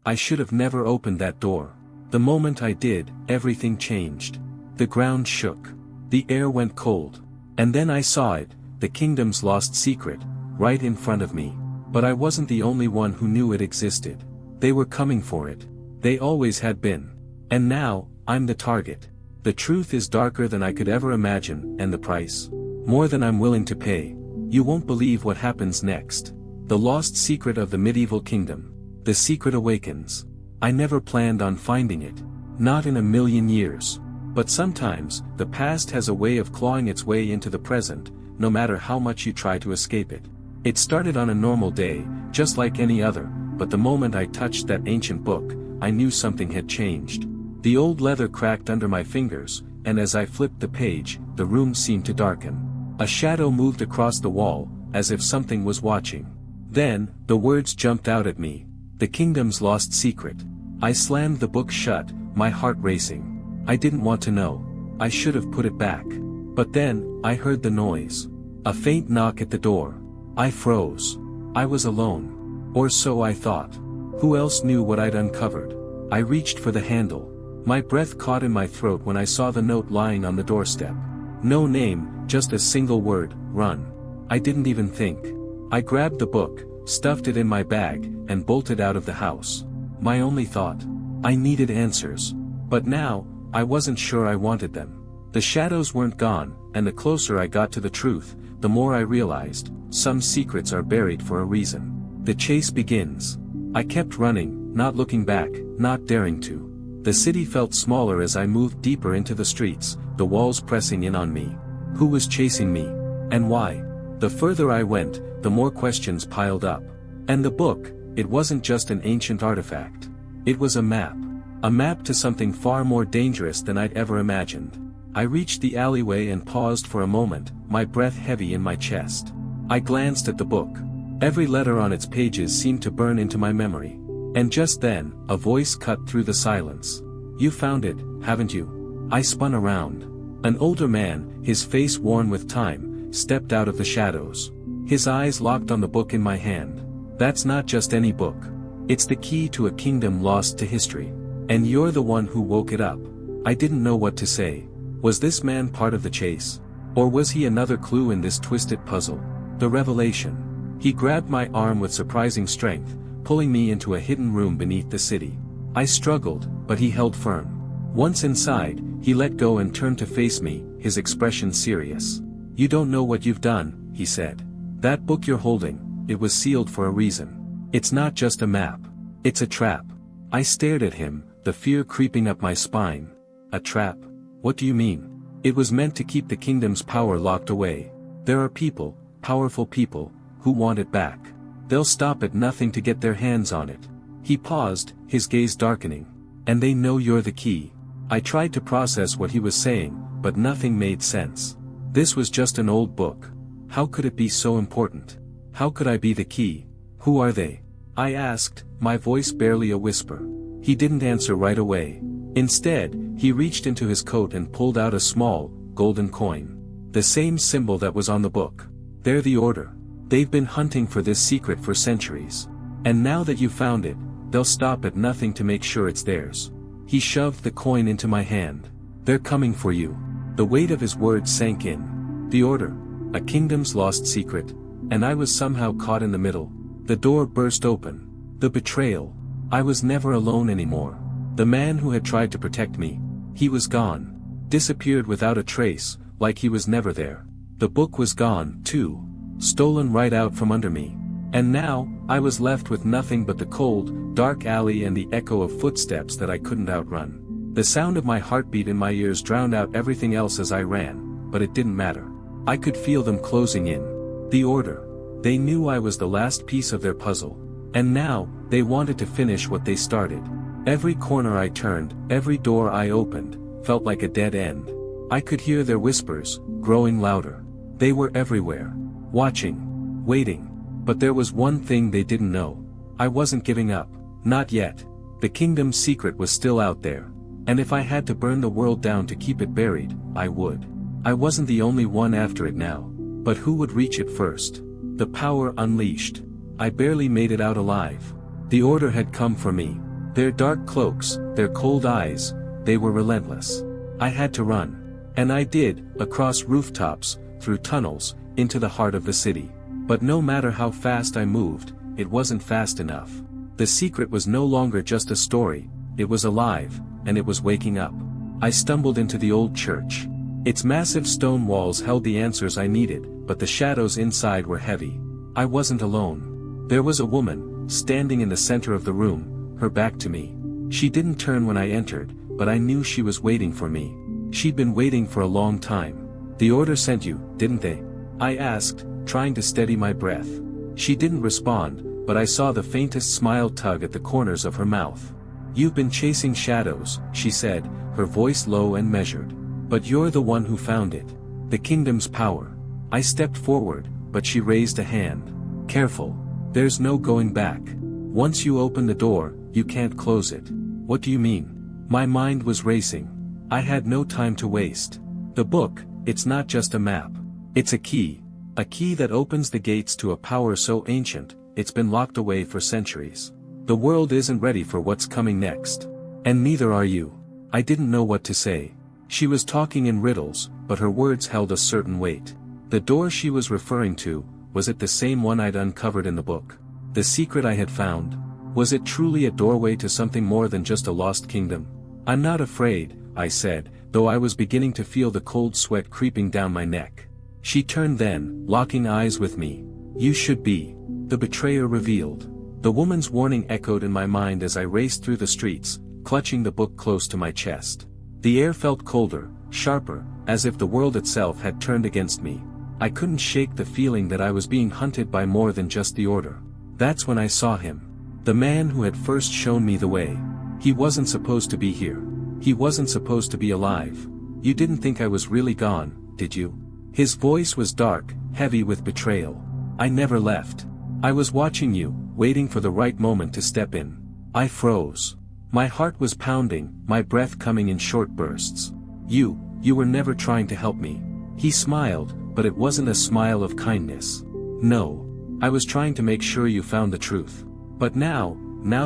I should have never opened that door. The moment I did, everything changed. The ground shook. The air went cold. And then I saw it, the kingdom's lost secret, right in front of me. But I wasn't the only one who knew it existed. They were coming for it. They always had been. And now, I'm the target. The truth is darker than I could ever imagine, and the price? More than I'm willing to pay. You won't believe what happens next. The lost secret of the medieval kingdom. The secret awakens. I never planned on finding it. Not in a million years. But sometimes, the past has a way of clawing its way into the present, no matter how much you try to escape it. It started on a normal day, just like any other, but the moment I touched that ancient book, I knew something had changed. The old leather cracked under my fingers, and as I flipped the page, the room seemed to darken. A shadow moved across the wall, as if something was watching. Then, the words jumped out at me. The kingdom's lost secret. I slammed the book shut, my heart racing. I didn't want to know. I should have put it back. But then, I heard the noise. A faint knock at the door. I froze. I was alone. Or so I thought. Who else knew what I'd uncovered? I reached for the handle. My breath caught in my throat when I saw the note lying on the doorstep. No name, just a single word, run. I didn't even think. I grabbed the book, stuffed it in my bag, and bolted out of the house. My only thought. I needed answers. But now, I wasn't sure I wanted them. The shadows weren't gone, and the closer I got to the truth, the more I realized, some secrets are buried for a reason. The chase begins. I kept running, not looking back, not daring to. The city felt smaller as I moved deeper into the streets, the walls pressing in on me. Who was chasing me? And why? The further I went, the more questions piled up. And the book, it wasn't just an ancient artifact. It was a map. A map to something far more dangerous than I'd ever imagined. I reached the alleyway and paused for a moment, my breath heavy in my chest. I glanced at the book. Every letter on its pages seemed to burn into my memory. And just then, a voice cut through the silence. You found it, haven't you? I spun around. An older man, his face worn with time, stepped out of the shadows. His eyes locked on the book in my hand. That's not just any book. It's the key to a kingdom lost to history. And you're the one who woke it up. I didn't know what to say. Was this man part of the chase? Or was he another clue in this twisted puzzle? The revelation. He grabbed my arm with surprising strength, pulling me into a hidden room beneath the city. I struggled, but he held firm. Once inside, he let go and turned to face me, his expression serious. You don't know what you've done, he said. That book you're holding, it was sealed for a reason. It's not just a map. It's a trap. I stared at him, the fear creeping up my spine. A trap? What do you mean? It was meant to keep the kingdom's power locked away. There are people, powerful people, who want it back. They'll stop at nothing to get their hands on it. He paused, his gaze darkening. And they know you're the key. I tried to process what he was saying, but nothing made sense. This was just an old book. How could it be so important? How could I be the key? Who are they? I asked, my voice barely a whisper. He didn't answer right away. Instead, he reached into his coat and pulled out a small, golden coin. The same symbol that was on the book. They're the Order. They've been hunting for this secret for centuries. And now that you found it, they'll stop at nothing to make sure it's theirs. He shoved the coin into my hand. They're coming for you. The weight of his words sank in. The Order. A kingdom's lost secret. And I was somehow caught in the middle. The door burst open. The betrayal. I was never alone anymore. The man who had tried to protect me. He was gone. Disappeared without a trace, like he was never there. The book was gone, too. Stolen right out from under me. And now, I was left with nothing but the cold, dark alley and the echo of footsteps that I couldn't outrun. The sound of my heartbeat in my ears drowned out everything else as I ran, but it didn't matter. I could feel them closing in. The Order. They knew I was the last piece of their puzzle. And now, they wanted to finish what they started. Every corner I turned, every door I opened, felt like a dead end. I could hear their whispers, growing louder. They were everywhere. Watching. Waiting. But there was one thing they didn't know. I wasn't giving up. Not yet. The kingdom's secret was still out there. And if I had to burn the world down to keep it buried, I would. I wasn't the only one after it now. But who would reach it first? The power unleashed. I barely made it out alive. The Order had come for me. Their dark cloaks, their cold eyes, they were relentless. I had to run. And I did, across rooftops, through tunnels, into the heart of the city. But no matter how fast I moved, it wasn't fast enough. The secret was no longer just a story, it was alive, and it was waking up. I stumbled into the old church. Its massive stone walls held the answers I needed, but the shadows inside were heavy. I wasn't alone. There was a woman, standing in the center of the room, her back to me. She didn't turn when I entered, but I knew she was waiting for me. She'd been waiting for a long time. "The order sent you, didn't they?" I asked, trying to steady my breath. She didn't respond, but I saw the faintest smile tug at the corners of her mouth. "You've been chasing shadows," she said, her voice low and measured. "But you're the one who found it. The kingdom's power." I stepped forward, but she raised a hand. "Careful. There's no going back. Once you open the door, you can't close it." "What do you mean?" My mind was racing. I had no time to waste. "The book, it's not just a map. It's a key. A key that opens the gates to a power so ancient, it's been locked away for centuries. The world isn't ready for what's coming next. And neither are you." I didn't know what to say. She was talking in riddles, but her words held a certain weight. The door she was referring to, was it the same one I'd uncovered in the book? The secret I had found? Was it truly a doorway to something more than just a lost kingdom? "I'm not afraid," I said, though I was beginning to feel the cold sweat creeping down my neck. She turned then, locking eyes with me. "You should be." The betrayer revealed. The woman's warning echoed in my mind as I raced through the streets, clutching the book close to my chest. The air felt colder, sharper, as if the world itself had turned against me. I couldn't shake the feeling that I was being hunted by more than just the order. That's when I saw him. The man who had first shown me the way. He wasn't supposed to be here. He wasn't supposed to be alive. "You didn't think I was really gone, did you?" His voice was dark, heavy with betrayal. "I never left. I was watching you, waiting for the right moment to step in." I froze. My heart was pounding, my breath coming in short bursts. You were never trying to help me." He smiled, but it wasn't a smile of kindness. "No. I was trying to make sure you found the truth. But now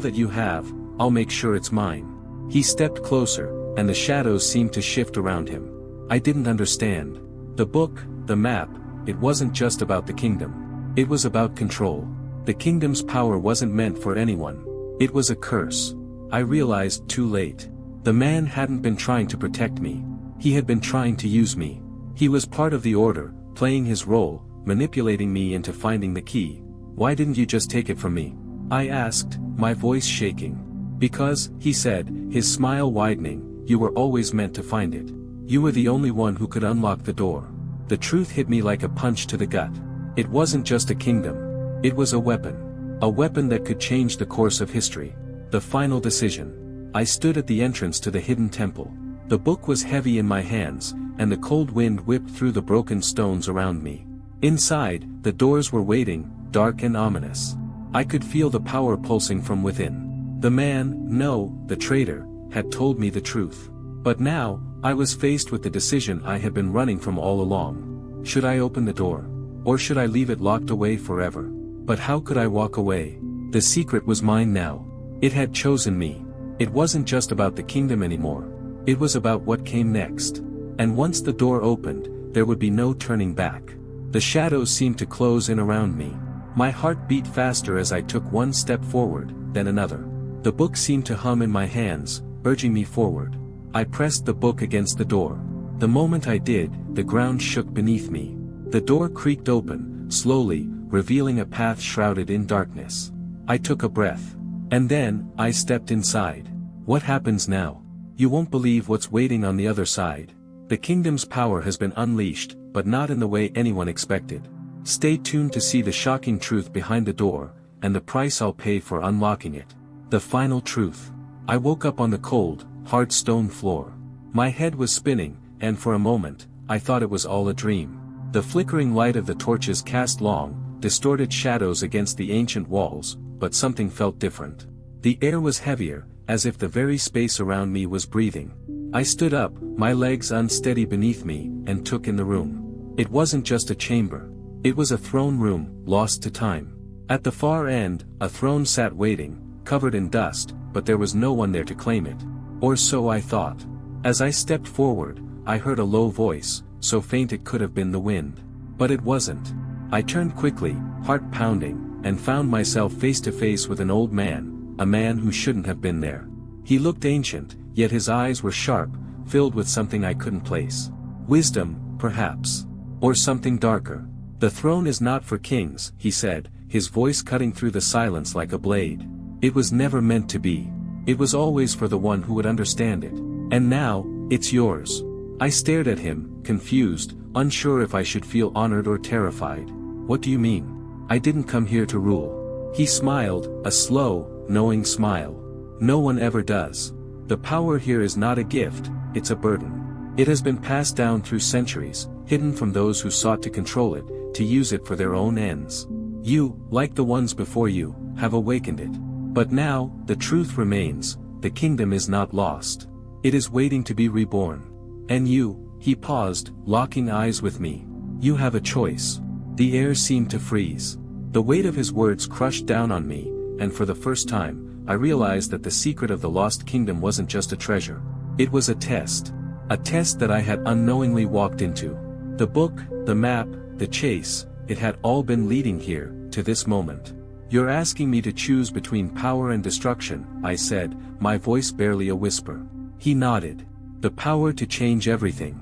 that you have, I'll make sure it's mine." He stepped closer, and the shadows seemed to shift around him. I didn't understand. The book, the map, it wasn't just about the kingdom. It was about control. The kingdom's power wasn't meant for anyone. It was a curse. I realized too late. The man hadn't been trying to protect me. He had been trying to use me. He was part of the order, playing his role, manipulating me into finding the key. "Why didn't you just take it from me?" I asked, my voice shaking. "Because," he said, his smile widening, "you were always meant to find it. You were the only one who could unlock the door." The truth hit me like a punch to the gut. It wasn't just a kingdom. It was a weapon. A weapon that could change the course of history. The final decision. I stood at the entrance to the hidden temple. The book was heavy in my hands, and the cold wind whipped through the broken stones around me. Inside, the doors were waiting, dark and ominous. I could feel the power pulsing from within. The man, no, the traitor, had told me the truth. But now, I was faced with the decision I had been running from all along. Should I open the door? Or should I leave it locked away forever? But how could I walk away? The secret was mine now. It had chosen me. It wasn't just about the kingdom anymore. It was about what came next. And once the door opened, there would be no turning back. The shadows seemed to close in around me. My heart beat faster as I took one step forward, then another. The book seemed to hum in my hands, urging me forward. I pressed the book against the door. The moment I did, the ground shook beneath me. The door creaked open, slowly, revealing a path shrouded in darkness. I took a breath. And then, I stepped inside. What happens now? You won't believe what's waiting on the other side. The kingdom's power has been unleashed, but not in the way anyone expected. Stay tuned to see the shocking truth behind the door, and the price I'll pay for unlocking it. The final truth. I woke up on the cold, hard stone floor. My head was spinning, and for a moment, I thought it was all a dream. The flickering light of the torches cast long, distorted shadows against the ancient walls, but something felt different. The air was heavier, as if the very space around me was breathing. I stood up, my legs unsteady beneath me, and took in the room. It wasn't just a chamber. It was a throne room, lost to time. At the far end, a throne sat waiting, covered in dust, but there was no one there to claim it. Or so I thought. As I stepped forward, I heard a low voice, so faint it could have been the wind. But it wasn't. I turned quickly, heart pounding, and found myself face to face with an old man, a man who shouldn't have been there. He looked ancient, yet his eyes were sharp, filled with something I couldn't place. Wisdom, perhaps. Or something darker. "The throne is not for kings," he said, his voice cutting through the silence like a blade. "It was never meant to be. It was always for the one who would understand it. And now, it's yours." I stared at him, confused, unsure if I should feel honored or terrified. "What do you mean? I didn't come here to rule." He smiled, a slow, knowing smile. "No one ever does. The power here is not a gift, it's a burden. It has been passed down through centuries, hidden from those who sought to control it, to use it for their own ends. You, like the ones before you, have awakened it. But now, the truth remains, the kingdom is not lost. It is waiting to be reborn. And you," he paused, locking eyes with me. "You have a choice." The air seemed to freeze. The weight of his words crushed down on me, and for the first time, I realized that the secret of the lost kingdom wasn't just a treasure. It was a test. A test that I had unknowingly walked into. The book, the map, the chase, it had all been leading here, to this moment. "You're asking me to choose between power and destruction," I said, my voice barely a whisper. He nodded. "The power to change everything.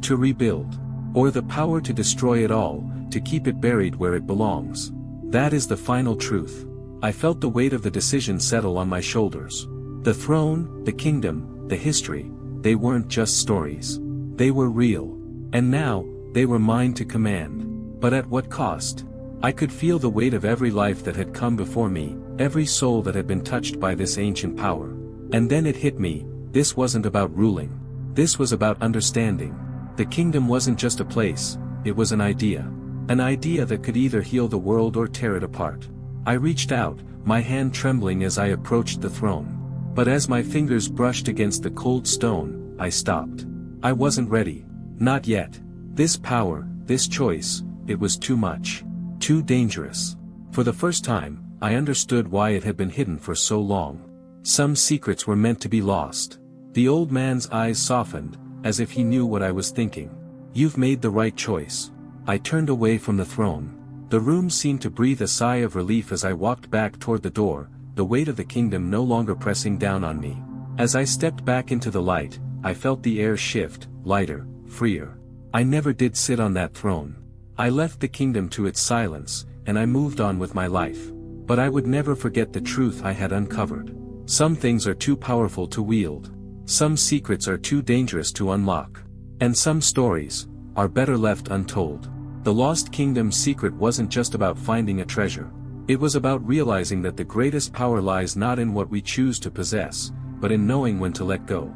To rebuild. Or the power to destroy it all, to keep it buried where it belongs. That is the final truth." I felt the weight of the decision settle on my shoulders. The throne, the kingdom, the history, they weren't just stories. They were real. And now, they were mine to command. But at what cost? I could feel the weight of every life that had come before me, every soul that had been touched by this ancient power. And then it hit me, this wasn't about ruling. This was about understanding. The kingdom wasn't just a place, it was an idea. An idea that could either heal the world or tear it apart. I reached out, my hand trembling as I approached the throne. But as my fingers brushed against the cold stone, I stopped. I wasn't ready. Not yet. This power, this choice, it was too much. Too dangerous. For the first time, I understood why it had been hidden for so long. Some secrets were meant to be lost. The old man's eyes softened, as if he knew what I was thinking. "You've made the right choice." I turned away from the throne. The room seemed to breathe a sigh of relief as I walked back toward the door, the weight of the kingdom no longer pressing down on me. As I stepped back into the light, I felt the air shift, lighter, freer. I never did sit on that throne. I left the kingdom to its silence, and I moved on with my life. But I would never forget the truth I had uncovered. Some things are too powerful to wield. Some secrets are too dangerous to unlock. And some stories are better left untold. The Lost Kingdom's secret wasn't just about finding a treasure. It was about realizing that the greatest power lies not in what we choose to possess, but in knowing when to let go.